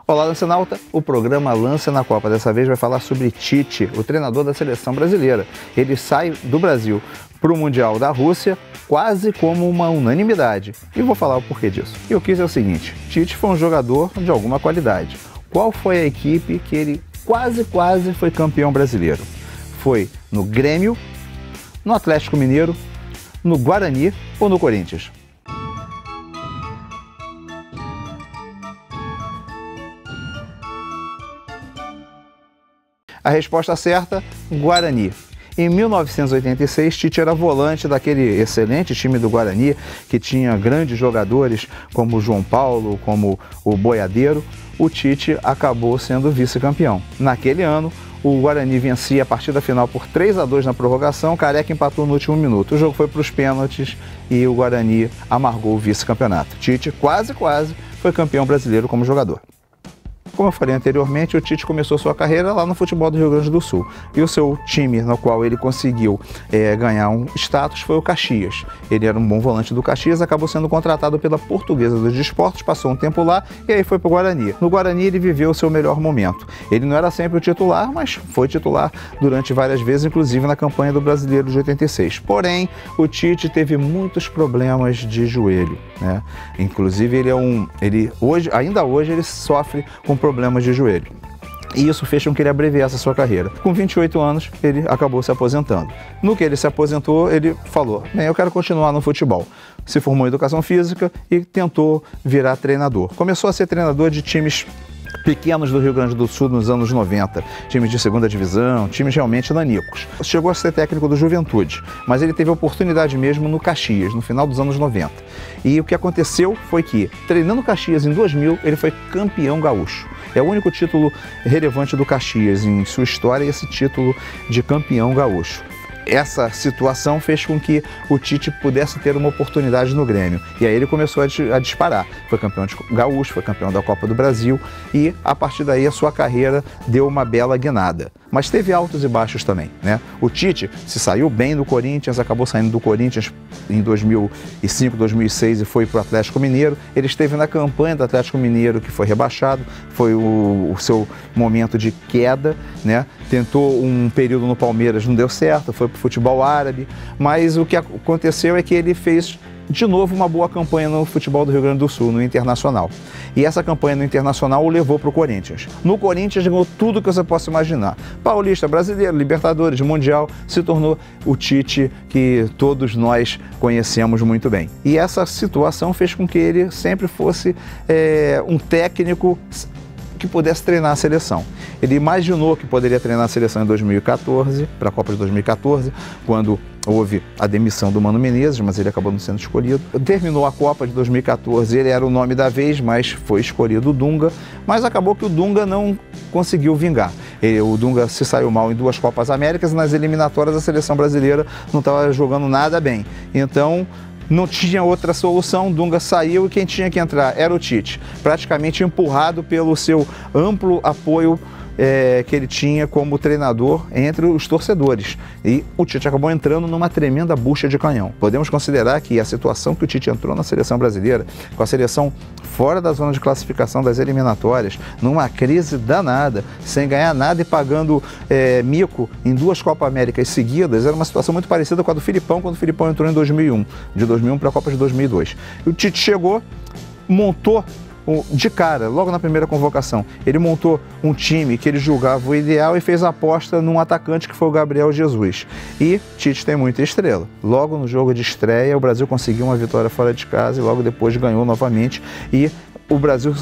Olá, Lancenauta! O programa Lance na Copa dessa vez vai falar sobre Tite, o treinador da seleção brasileira. Ele sai do Brasil para o Mundial da Rússia quase como uma unanimidade. E vou falar o porquê disso. E o que é o seguinte, Tite foi um jogador de alguma qualidade. Qual foi a equipe que ele quase foi campeão brasileiro? Foi no Grêmio, no Atlético Mineiro, no Guarani ou no Corinthians? A resposta certa, Guarani. Em 1986, Tite era volante daquele excelente time do Guarani, que tinha grandes jogadores como o João Paulo, como o Boiadeiro. O Tite acabou sendo vice-campeão. Naquele ano, o Guarani vencia a partida final por 3-2 na prorrogação, Careca empatou no último minuto. O jogo foi para os pênaltis e o Guarani amargou o vice-campeonato. Tite quase foi campeão brasileiro como jogador. Como eu falei anteriormente, o Tite começou sua carreira lá no futebol do Rio Grande do Sul. E o seu time no qual ele conseguiu ganhar um status foi o Caxias. Ele era um bom volante do Caxias, acabou sendo contratado pela Portuguesa dos Desportos, passou um tempo lá e aí foi para o Guarani. No Guarani ele viveu o seu melhor momento. Ele não era sempre o titular, mas foi titular durante várias vezes, inclusive na campanha do Brasileiro de 86. Porém, o Tite teve muitos problemas de joelho, né? Inclusive ainda hoje ele sofre com problemas de joelho. E isso fez com que ele abreviasse a sua carreira. Com 28 anos, ele acabou se aposentando. No que ele se aposentou, ele falou, eu quero continuar no futebol. Se formou em Educação Física e tentou virar treinador. Começou a ser treinador de times pequenos do Rio Grande do Sul nos anos 90, times de segunda divisão, times realmente nanicos. Chegou a ser técnico do Juventude, mas ele teve oportunidade mesmo no Caxias, no final dos anos 90. E o que aconteceu foi que, treinando o Caxias em 2000, ele foi campeão gaúcho. É o único título relevante do Caxias em sua história, esse título de campeão gaúcho. Essa situação fez com que o Tite pudesse ter uma oportunidade no Grêmio. E aí ele começou a disparar. Foi campeão de gaúcho, foi campeão da Copa do Brasil e, a partir daí, a sua carreira deu uma bela guinada. Mas teve altos e baixos também, né? O Tite se saiu bem do Corinthians, acabou saindo do Corinthians em 2005, 2006 e foi para o Atlético Mineiro. Ele esteve na campanha do Atlético Mineiro, que foi rebaixado, foi o seu momento de queda, né? Tentou um período no Palmeiras, não deu certo, foi para o futebol árabe, mas o que aconteceu é que ele fez de novo uma boa campanha no futebol do Rio Grande do Sul, no Internacional. E essa campanha no Internacional o levou para o Corinthians. No Corinthians ganhou tudo que você possa imaginar. Paulista, Brasileiro, Libertadores, Mundial, se tornou o Tite que todos nós conhecemos muito bem. E essa situação fez com que ele sempre fosse um técnico que pudesse treinar a seleção. Ele imaginou que poderia treinar a seleção em 2014, para a Copa de 2014, quando houve a demissão do Mano Menezes, mas ele acabou não sendo escolhido. Terminou a Copa de 2014, ele era o nome da vez, mas foi escolhido o Dunga, mas acabou que o Dunga não conseguiu vingar. O Dunga se saiu mal em 2 Copas Américas e nas eliminatórias a seleção brasileira não estava jogando nada bem. Então, não tinha outra solução, Dunga saiu e quem tinha que entrar era o Tite, praticamente empurrado pelo seu amplo apoio que ele tinha como treinador entre os torcedores. E o Tite acabou entrando numa tremenda bucha de canhão. Podemos considerar que a situação que o Tite entrou na seleção brasileira, com a seleção fora da zona de classificação das eliminatórias, numa crise danada, sem ganhar nada e pagando mico em 2 Copas Américas seguidas, era uma situação muito parecida com a do Filipão, quando o Filipão entrou em 2001, de 2001 para a Copa de 2002. E o Tite chegou, montou de cara, logo na primeira convocação, ele montou um time que ele julgava o ideal e fez a aposta num atacante que foi o Gabriel Jesus. E Tite tem muita estrela. Logo no jogo de estreia, o Brasil conseguiu uma vitória fora de casa e logo depois ganhou novamente. E o Brasil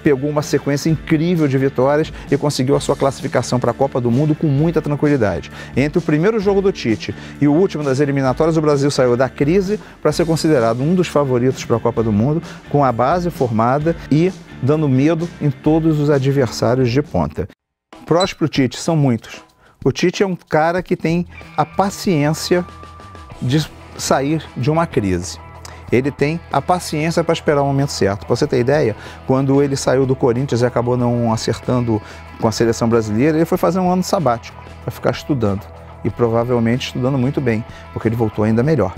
pegou uma sequência incrível de vitórias e conseguiu a sua classificação para a Copa do Mundo com muita tranquilidade. Entre o primeiro jogo do Tite e o último das eliminatórias, o Brasil saiu da crise para ser considerado um dos favoritos para a Copa do Mundo, com a base formada e dando medo em todos os adversários de ponta. Prós para o Tite são muitos. O Tite é um cara que tem a paciência de sair de uma crise. Ele tem a paciência para esperar o momento certo. Para você ter ideia, quando ele saiu do Corinthians e acabou não acertando com a seleção brasileira, ele foi fazer um ano sabático para ficar estudando. E provavelmente estudando muito bem, porque ele voltou ainda melhor.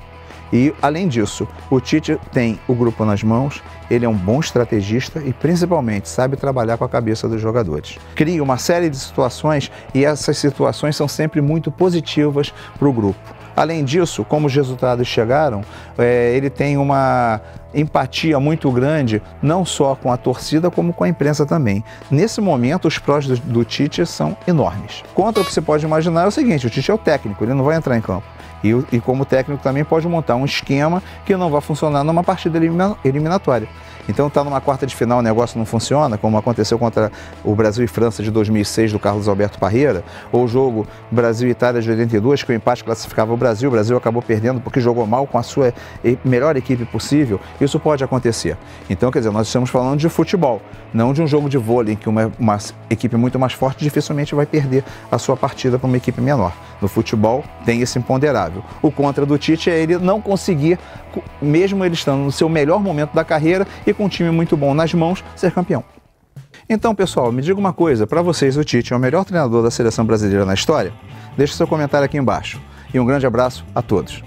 E, além disso, o Tite tem o grupo nas mãos, ele é um bom estrategista e, principalmente, sabe trabalhar com a cabeça dos jogadores. Cria uma série de situações e essas situações são sempre muito positivas para o grupo. Além disso, como os resultados chegaram, ele tem uma empatia muito grande, não só com a torcida, como com a imprensa também. Nesse momento, os prós do Tite são enormes. Contra o que você pode imaginar é o seguinte: o Tite é o técnico, ele não vai entrar em campo. E como técnico também pode montar um esquema que não vai funcionar numa partida eliminatória. Então está numa quarta de final, o negócio não funciona, como aconteceu contra o Brasil e França de 2006 do Carlos Alberto Parreira, ou o jogo Brasil e Itália de 82, que o empate classificava o Brasil acabou perdendo porque jogou mal com a sua melhor equipe possível. Isso pode acontecer. Então, quer dizer, nós estamos falando de futebol, não de um jogo de vôlei em que uma equipe muito mais forte dificilmente vai perder a sua partida para uma equipe menor. No futebol tem esse imponderável. O contra do Tite é ele não conseguir, mesmo ele estando no seu melhor momento da carreira e com um time muito bom nas mãos, ser campeão. Então, pessoal, me diga uma coisa, para vocês o Tite é o melhor treinador da seleção brasileira na história? Deixe seu comentário aqui embaixo. E um grande abraço a todos.